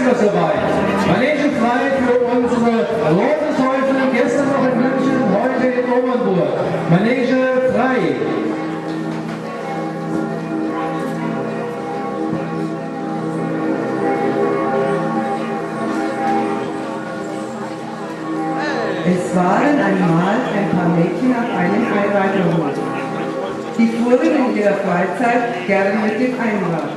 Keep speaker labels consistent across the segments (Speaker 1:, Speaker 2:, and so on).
Speaker 1: sind wir soweit. Manege frei für unsere Rotenteufel, gestern noch in München, heute in Obernburg. Manege frei.
Speaker 2: Es waren einmal ein paar Mädchen auf einem Einreiterhof. Die fuhren in ihrer Freizeit gern mit dem Einrad.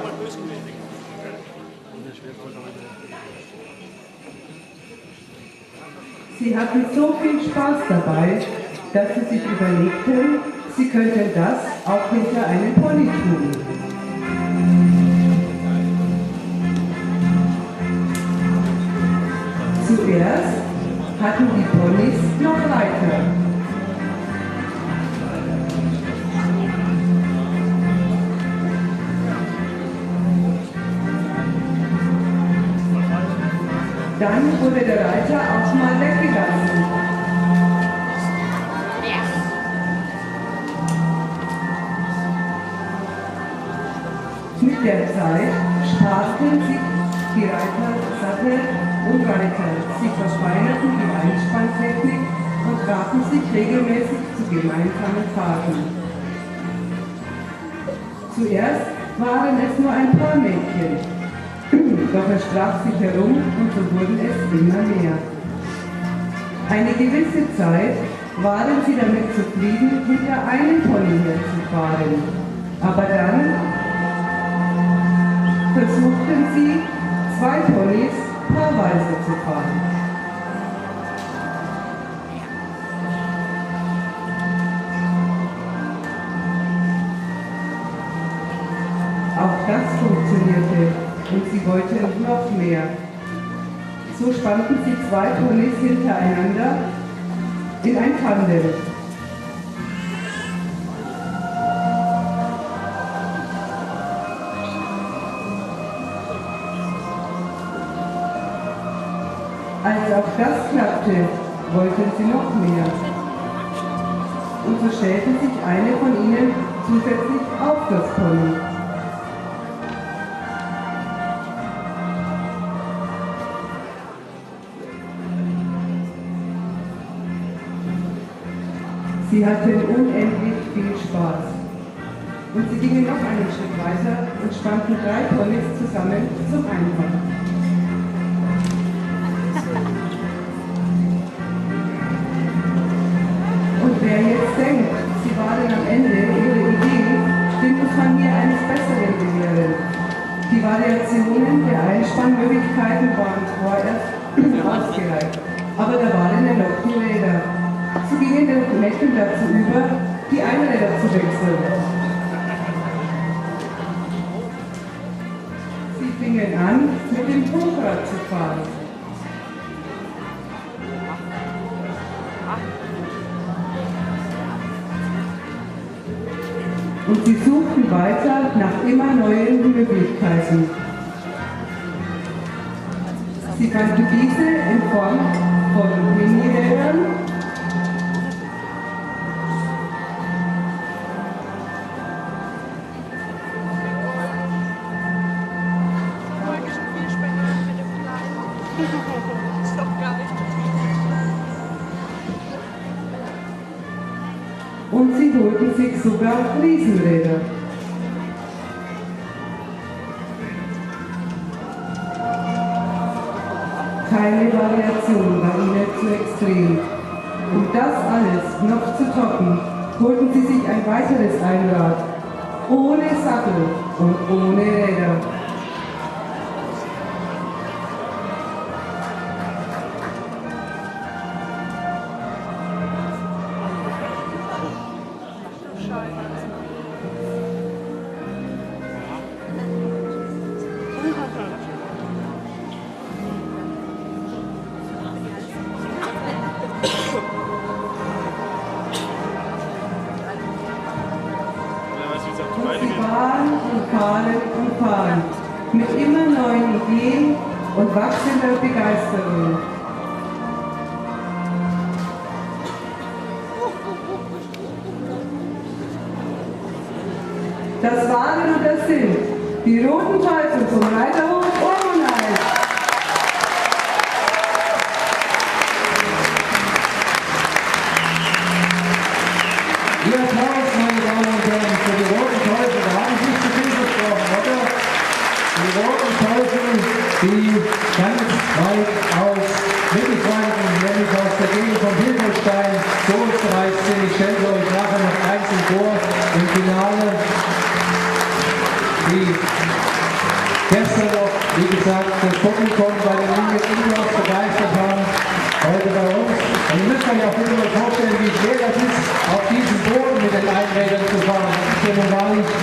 Speaker 2: Sie hatten so viel Spaß dabei, dass sie sich überlegten, sie könnten das auch hinter einem Pony tun. Zuerst hatten die Ponys noch Reiter. Dann wurde der Reiter auch mal weggelassen. Mit der Zeit sparten sich die Reiter Sattel und Reiter. Sie verfeinerten die Einspanntechnik und trafen sich regelmäßig zu gemeinsamen Fahrten. Zuerst waren es nur ein paar Mädchen. Doch es sprach sich herum und so wurden es immer mehr. Eine gewisse Zeit waren sie damit zufrieden, hinter einem Pony herzufahren. Aber dann versuchten sie, 2 Ponys paarweise zu fahren. Auch das funktionierte. Und sie wollten noch mehr. So spannten sie 2 Ponys hintereinander in ein Tandem. Als auch das klappte, wollten sie noch mehr. Und so stellte sich eine von ihnen zusätzlich auf das Pony. Sie hatten unendlich viel Spaß. Und sie gingen noch einen Schritt weiter und spannten 3 Ponys zusammen zum Einfahren. Und wer jetzt denkt, sie waren am Ende ihrer Idee, den muss man hier eines Besseren belehren. Die Variationen der Einspannmöglichkeiten waren vorerst ausgereift, aber da waren ja noch die Räder. So gingen die Mädchen dazu über, die Einräder zu wechseln. Sie fingen an, mit dem Hochrad zu fahren. Und sie suchten weiter nach immer neuen Möglichkeiten. Sie fanden diese in Form von Minirädern, und sie holten sich sogar Riesenräder. Keine Variation war ihnen zu extrem. Um das alles noch zu toppen, holten sie sich ein weiteres Einrad, ohne Sattel und ohne Räder. Mit immer neuen Ideen und wachsender Begeisterung. Das waren und das sind die Roten Teufel vom Reiterhof Oberneis.
Speaker 1: wahrlich